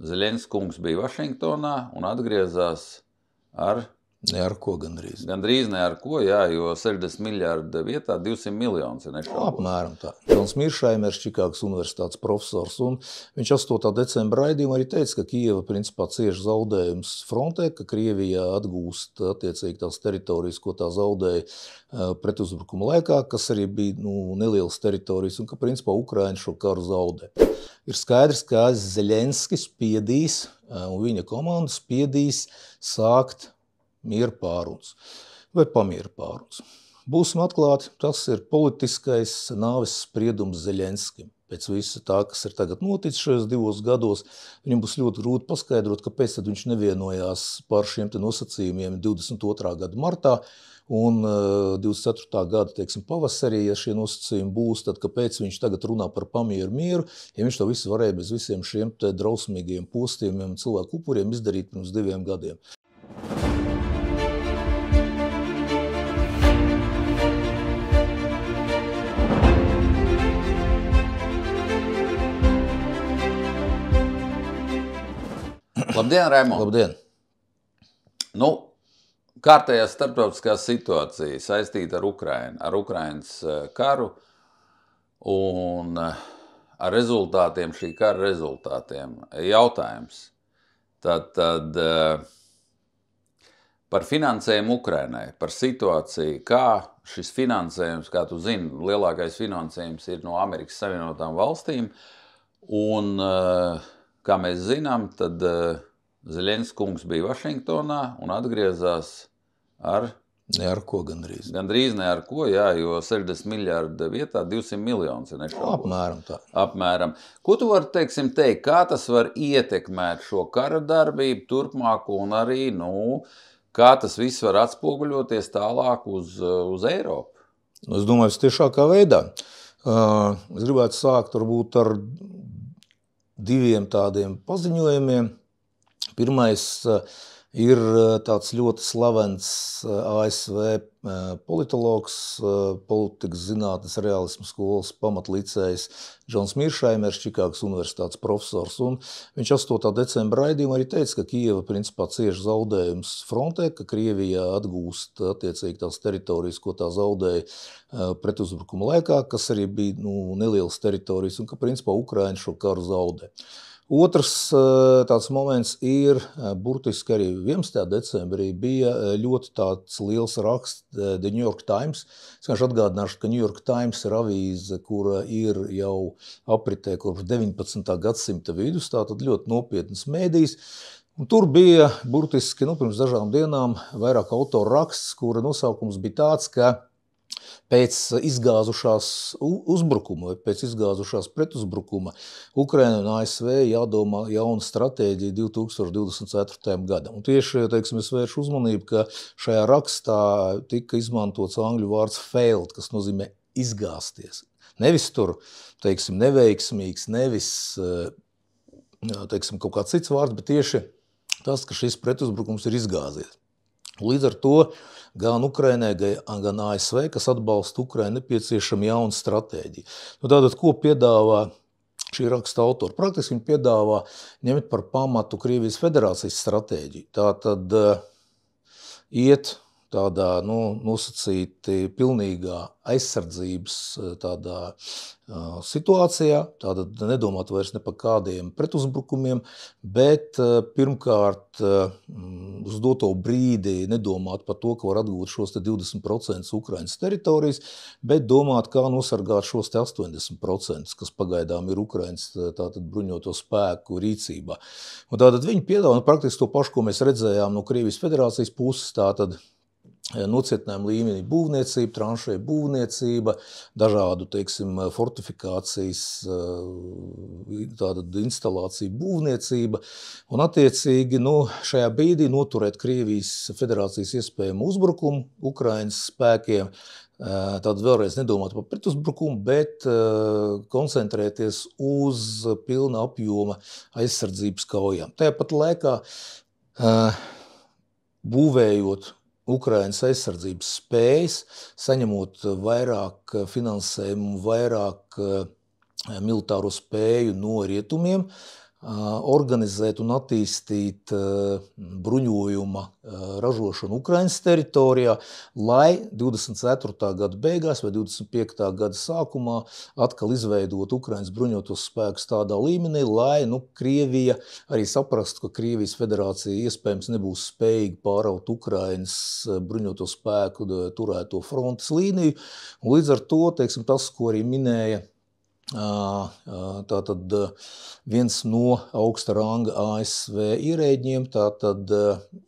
Zeļenskis kungs bija Vašingtonā un atgriezās ar... Ne ar ko gandrīz. Gandrīz ne ar ko, jā, jo 60 miljārdu vietā 200 miljonus ir nešaubos. Apmēram tā. Džons Miršaimers, Čikāgas universitātes profesors, un viņš 8. decembra raidījumā arī teica, ka Kijeva principā cieši zaudējums frontē, ka Krievija atgūst attiecīgi tās teritorijas, ko tā zaudēja pretuzbrukuma laikā, kas arī bija nelielas teritorijas, un ka principā Ukraina šo karu zaudē. Ir skaidrs, ka Zeļenskis spiedīs, un viņa komanda spiedīs sākt miera pārunas vai pamiera pārunas. Būsim atklāti, tas ir politiskais nāves spriedums Zeļenskim. Pēc visa tā, kas ir tagad noticis šajos 2 gados, viņam būs ļoti grūti paskaidrot, kāpēc tad viņš nevienojās par šiem te nosacījumiem 22. gada martā un 24. gada, teiksim, pavasarī, ja šie nosacījumi būs, tad kāpēc viņš tagad runā par pamieru mieru, ja viņš to visu varēja bez visiem šiem te drausmīgiem postījumiem un cilvēku upuriem izdarīt pirms 2 gadiem. Labdien, Raimond! Labdien! Kārtējā starptautiskā situācija saistīta ar Ukrainu, ar Ukrainas karu un ar rezultātiem, šī kara rezultātiem. Jautājums. Tad par finansējumu Ukrainai, par situāciju, kā šis finansējums, kā tu zini, lielākais finansējums ir no Amerikas Savienotām valstīm, un kā mēs zinām, tad Zeļenskis kungs bija Vašingtonā un atgriezās ar... Ne ar ko gandrīz. Gandrīz ne ar ko, jā, jo 60 miljārdu vietā 200 miljonus ir nešaubos. Apmēram tā. Apmēram. Ko tu vari, teiksim, teikt, kā tas var ietekmēt šo kara darbību turpmāko un arī, kā tas viss var atspoguļoties tālāk uz Eiropu? Es domāju, tiešākā veidā. Es gribētu sākt varbūt ar 2 tādiem paziņojumiem. Pirmais ir tāds ļoti slavens ASV politologs, politikas zinātnes realisma skolas pamatlicējs Džons Miršaimers, Čikāgas universitātes profesors. Un viņš 8. decembra raidījumā arī teica, ka Kijeva principā cieši zaudējums frontē, ka Krievija atgūst attiecīgi tās teritorijas, ko tā zaudēja pretuzbrukuma laikā, kas arī bija nelielas teritorijas, un ka principā Ukraina šo karu zaudē. Otrs tāds moments ir, burtiski arī 11. decembrī bija ļoti tāds liels raksts The New York Times. Es vienkārši atgādināšu, ka New York Times ir avīze, kura ir jau apritē kopš 19. gadsimta vidus, tātad ļoti nopietnas mēdījis. Un tur bija burtiski, pirms dažām dienām vairāk autoru raksts, kura nosaukums bija tāds, ka pēc izgāzušās uzbrukuma vai pēc izgāzušās pretuzbrukuma Ukraina un ASV jādomā jauna stratēģija 2024. gadam. Un tieši, teiksim, es vēršu uzmanību, ka šajā rakstā tika izmantots angļu vārds failed, kas nozīmē izgāzties. Nevis tur, teiksim, neveiksmīgs, nevis, teiksim, kaut kāds cits vārds, bet tieši tas, ka šis pretuzbrukums ir izgāzies. Līdz ar to gan Ukrainai, gan ASV, kas atbalsta Ukrainu, nepieciešama jauna stratēģija. Tātad, ko piedāvā šī raksta autori? Praktiski viņi piedāvā ņemt par pamatu Krievijas federācijas stratēģiju. Tātad iet tādā nosacīti pilnīgā aizsardzības tādā situācijā, tātad nedomāt vairs ne par kādiem pretuzbrukumiem, bet pirmkārt uz doto brīdi nedomāt par to, ka var atgūt šos 20% Ukrainas teritorijas, bet domāt, kā nosargāt šos 80%, kas pagaidām ir Ukrainas tātad bruņoto spēku rīcībā. Un tātad viņi piedāvā praktiski to pašu, ko mēs redzējām no Krievijas federācijas puses, tātad nocietinājuma līmenī būvniecība, tranšēja būvniecība, dažādu, teiksim, fortifikācijas tātad instalācija būvniecība un attiecīgi, šajā brīdī noturēt Krievijas federācijas iespējamu uzbrukumu Ukrainas spēkiem, tad vēlreiz nedomāt par pretuzbrukumu, bet koncentrēties uz pilna apjoma aizsardzības kaujām. Tāpat laikā būvējot Ukrainas aizsardzības spējas, saņemot vairāk finansējumu, vairāk militāro spēju no rietumiem, organizēt un attīstīt bruņojuma ražošanu Ukrainas teritorijā, lai 24. gada beigās vai 25. gada sākumā atkal izveidot Ukrainas bruņotos spēkus tādā līmenī, lai Krievija arī saprastu, ka Krievijas federācija iespējams nebūs spējīga pāraut Ukrainas bruņoto spēku turēto frontes līniju. Un līdz ar to, teiksim, tas, ko arī minēja tātad viens no augsta ranga ASV ierēģiem, tātad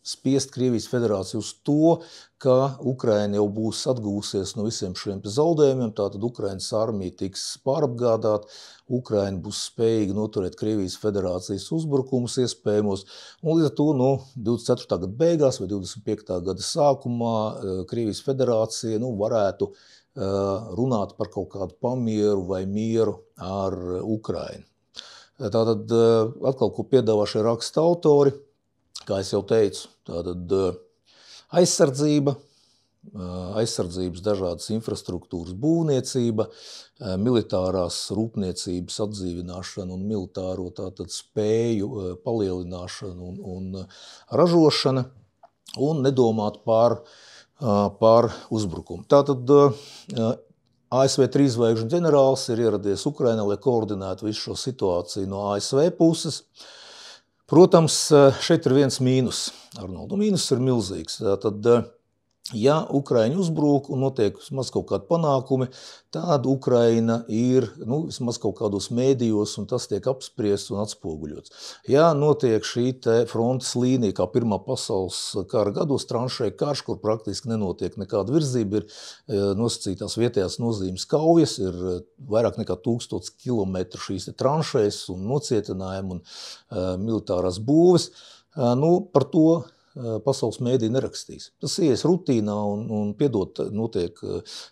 spiest Krievijas federāciju uz to, ka Ukraina jau būs atgūsies no visiem šiem zaudējumiem, tātad Ukrainas armija tiks pārapgādāta, Ukraina būs spējīga noturēt Krievijas federācijas uzbrukumus iespējamos, un līdz ar to 24. gada beigās vai 25. gada sākumā Krievijas federācija varētu runāt par kaut kādu pamieru vai mieru ar Ukrainu. Tātad atkal, ko piedāvā šie raksta autori, kā es jau teicu, tātad aizsardzība, aizsardzības dažādas infrastruktūras būvniecība, militārās rūpniecības atdzīvināšana un militāro tātad spēju palielināšana un ražošana, un nedomāt par uzbrukumu. Tātad ASV 3 zvaigžņu ģenerālis ir ieradies Ukrainā, lai koordinētu visu šo situāciju no ASV puses. Protams, šeit ir viens mīnus, Arnoldu. Mīnus ir milzīgs. Tātad, ja Ukraiņi uzbrūk un notiek vismaz kaut kādi panākumi, tad Ukraina ir vismaz kaut kādos mēdījos un tas tiek apspriests un atspoguļots. Ja notiek šī te frontes līnija, kā Pirmā pasaules kara gados, tranšēja karš, kur praktiski nenotiek nekāda virzība, ir nosacītās vietējās nozīmes kaujas, ir vairāk nekā 1000 kilometru šīs te tranšējas un nocietinājumi un militārās būves, par to pasaules mēdī nerakstīs. Tas ies rutīnā un piedot, notiek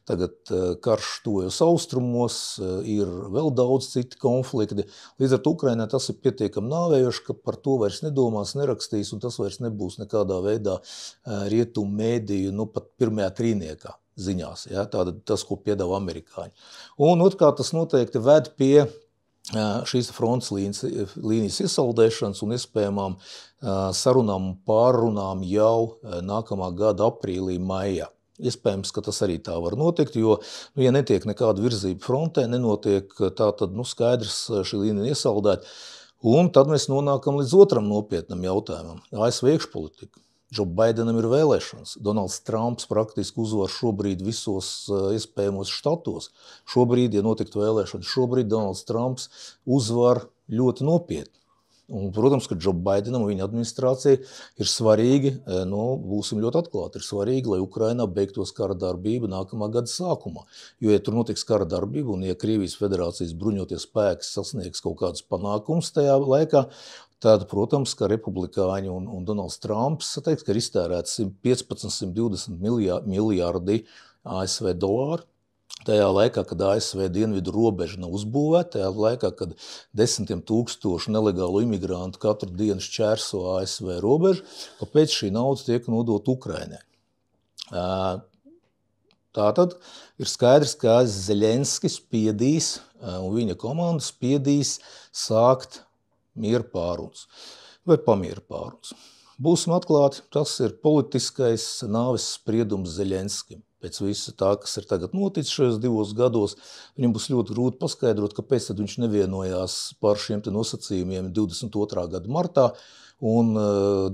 tagad karš tuvajos austrumos, ir vēl daudz citi konflikti. Līdz ar to Ukrainā tas ir pietiekami nāvējoši, ka par to vairs nedomās, nerakstīs, un tas vairs nebūs nekādā veidā rietumu mēdīju, pat pirmajā trīniekā ziņās. Ja? Tātad tas, ko piedāvā amerikāņi. Un otrkārt, tas noteikti ved pie šīs frontes līnijas iesaldēšanas un iespējamām sarunām un pārrunām jau nākamā gada aprīlī, maijā. Iespējams, ka tas arī tā var notikt, jo, ja netiek nekāda virzība frontē, nenotiek tātad, skaidrs šī līnija iesaldēt, un tad mēs nonākam līdz otram nopietnam jautājumam – ASV iekšpolitika. Džo Baidenam ir vēlēšanas. Donalds Trumps praktiski uzvar šobrīd visos iespējamos štatos. Šobrīd, ja notiktu vēlēšanas, šobrīd Donalds Trumps uzvar ļoti nopietni. Un, protams, ka Džo Baidenam un viņa administrācija ir svarīgi, būsim ļoti atklāti, ir svarīgi, lai Ukrainā beigtos kara darbība nākamā gada sākumā. Jo, ja tur notiks kara darbība un ja Krievijas federācijas bruņoties spēki sasniegs kaut kādus panākumus tajā laikā, tad, protams, ka republikāņi un Donalds Trumps teiks, ka ir iztērēts 115–120 miljārdi ASV dolāru. Tajā laikā, kad ASV dienvidu robeža nav uzbūvēta, tajā laikā, kad 10 000 nelegālu imigrantu katru dienu šķērso ASV robežu, kāpēc šī nauda tiek nodot Ukrainai. Tātad ir skaidrs, ka Zeļenskis spiedīs un viņa komanda spiedīs sākt mieru pārunas vai pamieru pārunas. Būsim atklāti, tas ir politiskais nāves spriedums Zeļenskim. Pēc visa tā, kas ir tagad noticis šajos 2 gados, viņam būs ļoti grūti paskaidrot, kāpēc tad viņš nevienojās par šiem te nosacījumiem 22. gada martā un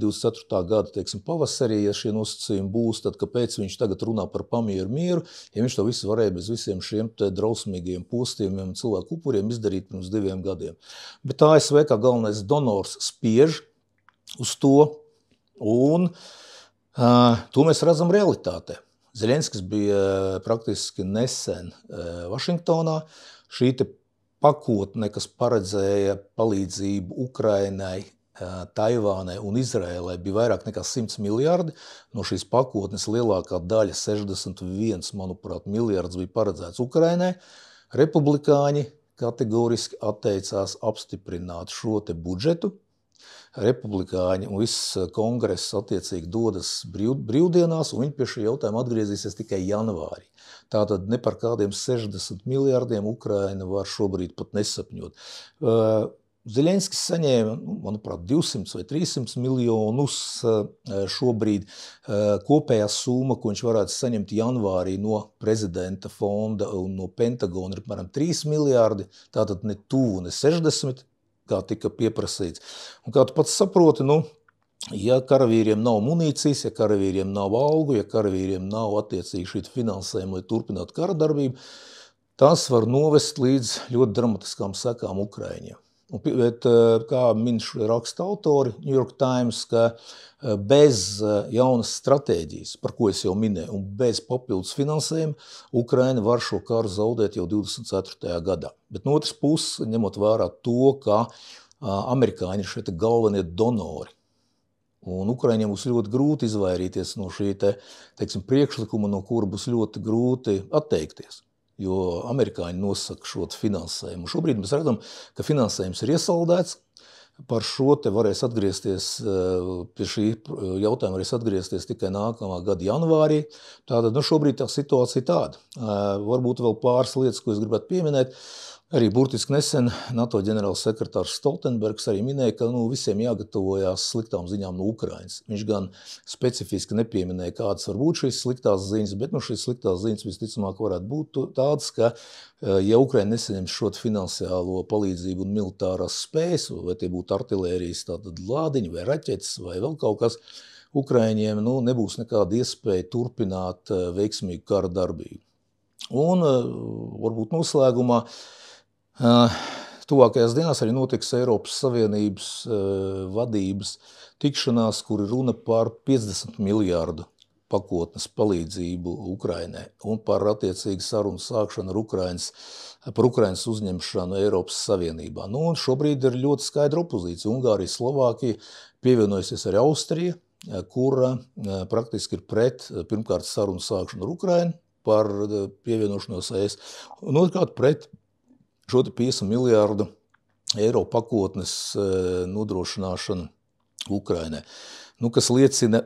24. gada, teiksim, pavasarī, ja šie nosacījumi būs, tad kāpēc viņš tagad runā par pamieru mieru, ja viņš to visu varēja bez visiem šiem te drausmīgiem postījumiem un cilvēku upuriem izdarīt pirms 2 gadiem. Bet ASV kā galvenais donors spiež uz to, un to mēs redzam realitātē. Zeļenskis bija praktiski nesen Vašingtonā. Šī te pakotne, kas paredzēja palīdzību Ukrainai, Taivānai un Izraēlai, bija vairāk nekā 100 miljārdi. No šīs pakotnes lielākā daļa, 61, manuprāt, miljārds bija paredzēts Ukrainai. Republikāņi kategoriski atteicās apstiprināt šo te budžetu. Republikāņi un viss kongress attiecīgi dodas brīvdienās, un viņi pie šī jautājuma atgriezīsies tikai janvārī. Tātad ne par kādiem 60 miljārdiem Ukraina var šobrīd pat nesapņot. Zeļenskis saņēma, manuprāt, 200 vai 300 miljonus šobrīd. Kopējā summa, ko viņš varētu saņemt janvārī no prezidenta fonda un no Pentagona, ir apmēram 3 miljārdi, tātad ne tuvu, ne 60, kā tika pieprasīts. Un kā tu pats saproti, ja karavīriem nav munīcijas, ja karavīriem nav algu, ja karavīriem nav attiecīgi šī finansējuma, lai turpinātu kara darbību, tas var novest līdz ļoti dramatiskām sekām Ukraiņiem. Bet, kā min raksta autori New York Times, ka bez jaunas stratēģijas, par ko es jau minēju, un bez papildus finansējuma, Ukraina var šo karu zaudēt jau 24. gadā. Bet no otras puses, ņemot vērā to, ka amerikāņi ir šeit galvenie donori, un Ukraiņiem būs ļoti grūti izvairīties no šī priekšlikuma, no kura būs ļoti grūti atteikties. Jo amerikāņi nosaka šo finansējumu. Šobrīd mēs redzam, ka finansējums ir iesaldēts. Par šo varēs atgriezties, pie šī jautājuma varēs atgriezties tikai nākamā gada janvārī. Tātad šobrīd tā situācija tāda. Varbūt vēl pāris lietas, ko es gribētu pieminēt. Arī burtiski nesen NATO ģenerālsekretārs Stoltenbergs arī minēja, ka visiem jāgatavojās sliktām ziņām no Ukrainas. Viņš gan specifiski nepieminēja, kādas var būt šīs sliktās ziņas, bet šīs sliktās ziņas visticamāk varētu būt tādas, ka ja Ukraina nesaņems šo finansiālo palīdzību un militārās spējas, vai tie būtu artilērijas tātad lādiņi vai raķetes vai vēl kaut kas, Ukraiņiem nebūs nekāda iespēja turpināt veiksmīgu kara darbību. Un varbūt noslēgumā tuvākajās dienās arī notiks Eiropas Savienības vadības tikšanās, kur ir runa par 50 miljārdu pakotnes palīdzību Ukrainai un par attiecīgi sarunu sākšanu par Ukrainas uzņemšanu Eiropas Savienībā. Un šobrīd ir ļoti skaidra opozīcija. Ungārija, Slovākija, pievienojusies arī Austrija, kura praktiski ir pret pirmkārt sarunu sākšanu ar Ukrainu par pievienošanos ES, un otrkārt pret šo 50 miljārdu eiro pakotnes nodrošināšanu Ukrainai. Kas liecina,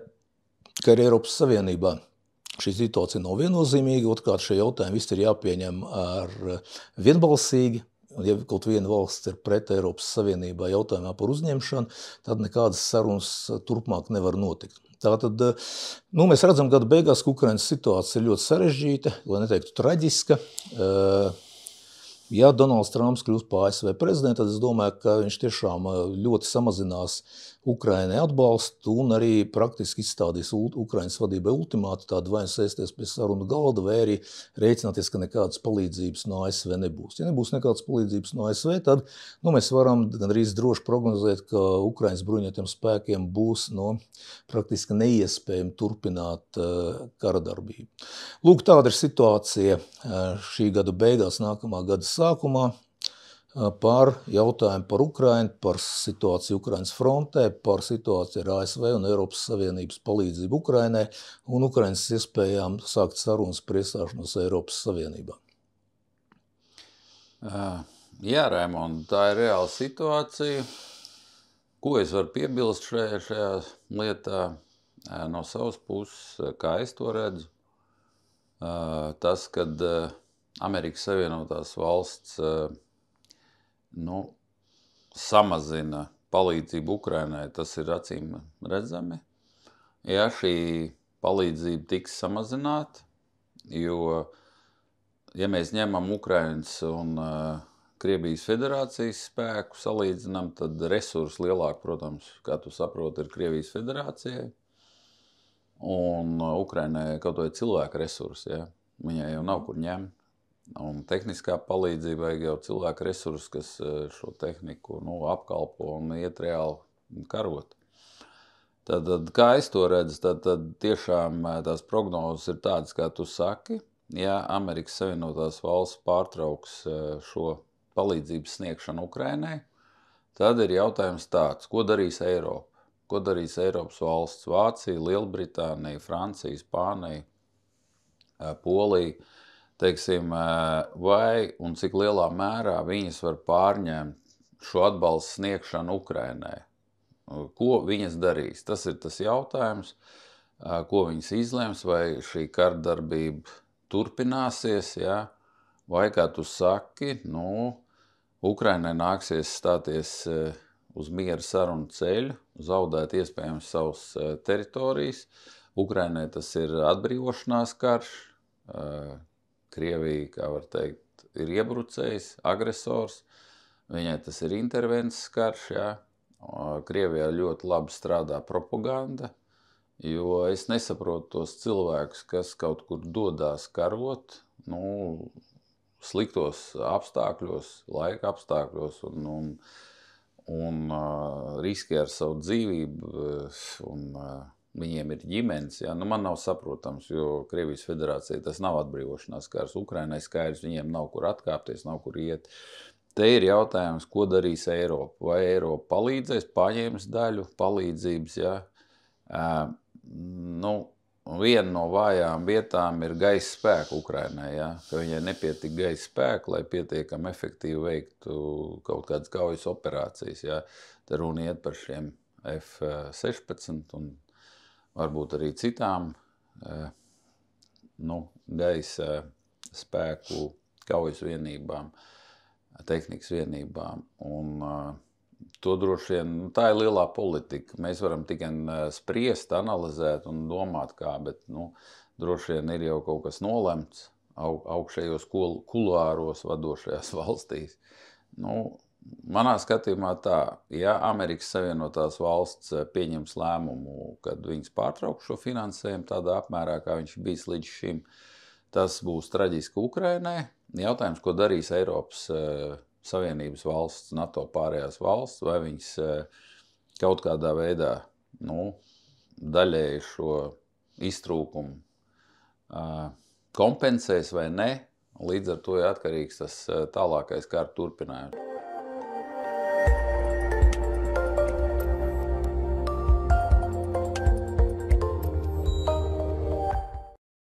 ka arī Eiropas Savienībā šī situācija nav viennozīmīga, otrkārt šie jautājumi visi ir jāpieņem ar vienbalsīgi. Ja kaut viena valsts ir pret Eiropas Savienībā jautājumā par uzņemšanu, tad nekādas sarunas turpmāk nevar notikt. Tātad, mēs redzam gada beigās, ka Ukrainas situācija ir ļoti sarežģīta, lai neteiktu traģiska. Ja Donalds Trumps kļūst par ASV prezidentu, tad es domāju, ka viņš tiešām ļoti samazinās Ukrainai atbalstu un arī praktiski izstādīs Ukrainas vadībai ultimātu, tādu vai sēsties pie sarunu galda, vai arī rēķināties, ka nekādas palīdzības no ASV nebūs. Ja nebūs nekādas palīdzības no ASV, tad mēs varam gandrīz droši prognozēt, ka Ukrainas bruņotajiem spēkiem būs praktiski neiespējami turpināt kara darbību. Lūk, tāda ir situācija šī gada beigās, nākamā gada sākumā par jautājumu par Ukrainu, par situāciju Ukrainas frontē, par situāciju ar ASV un Eiropas Savienības palīdzību Ukrainai un Ukrainas iespējām sākt sarunas par iestāšanos Eiropas Savienībā. Jā, Raimond, tā ir reāla situācija. Ko es varu piebilst šajā lietā no savas puses, kā es to redzu? Tas, kad Amerikas Savienotās valsts samazina palīdzību Ukrainai, tas ir acīm redzami. Ja šī palīdzība tiks samazināta, jo, ja mēs ņemam Ukrainas un Krievijas federācijas spēku salīdzinām, tad resursi lielāk, protams, kā tu saproti, ir Krievijas federācijai. Un Ukrainai kaut vai cilvēku resursi, ja? Viņai jau nav kur ņemt. Un tehniskā palīdzība vajag jau cilvēku resursus, kas šo tehniku apkalpo un iet reāli karot. Tad, kā es to redzu, tad tiešām tās prognozes ir tādas, kā tu saki. Ja Amerikas Savienotās valsts pārtrauks šo palīdzības sniegšanu Ukrainai, tad ir jautājums tāds, ko darīs Eiropa? Ko darīs Eiropas valsts? Vācija, Lielbritānija, Francija, Spānija, Polija. Teiksim, vai un cik lielā mērā viņas var pārņemt šo atbalstu sniegšanu Ukrainai. Ko viņas darīs? Tas ir tas jautājums, ko viņas izlems, vai šī kardarbība turpināsies, ja? Vai, kā tu saki, Ukrainai nāksies stāties uz miera sarunu ceļu, zaudēt iespējams savas teritorijas. Ukrainai tas ir atbrīvošanās karš. Krievija, kā var teikt, ir iebrucējs, agresors. Viņai tas ir intervences karš, jā. Krievijā ļoti labi strādā propaganda, jo es nesaprotu tos cilvēkus, kas kaut kur dodās karot, sliktos apstākļos, laika apstākļos un riskē ar savu dzīvību, un viņiem ir ģimenes. Jā. Man nav saprotams, jo Krievijas federācija tas nav atbrīvošanās kārs. Ukrainai skaidrs, viņiem nav kur atkāpties, nav kur iet. Te ir jautājums, ko darīs Eiropa. Vai Eiropa palīdzēs, paņems daļu palīdzības, jā. Viena no vājām vietām ir gaisa spēka Ukrainai, jā, ka viņai nepietiek gaisa spēka, lai pietiekami efektīvi veiktu kaut kādas kaujas operācijas. Jā. Te runa iet par šiem F-16 un varbūt arī citām gaisa spēku kaujas vienībām, tehnikas vienībām. Un to droši vien, tā ir lielā politika. Mēs varam tikai spriest, analizēt un domāt kā, bet droši vien ir jau kaut kas nolemts augšējos kuluāros vadošajās valstīs. Manā skatījumā tā, ja Amerikas Savienotās valsts pieņems lēmumu, kad viņas pārtrauks šo finansējumu tādā apmērā, kā viņš bijis līdz šim, tas būs traģiski Ukrainai. Jautājums, ko darīs Eiropas Savienības valsts, NATO pārējās valsts, vai viņas kaut kādā veidā daļēji šo iztrūkumu kompensēs vai ne, līdz ar to ir atkarīgs tas tālākais kara turpinājums.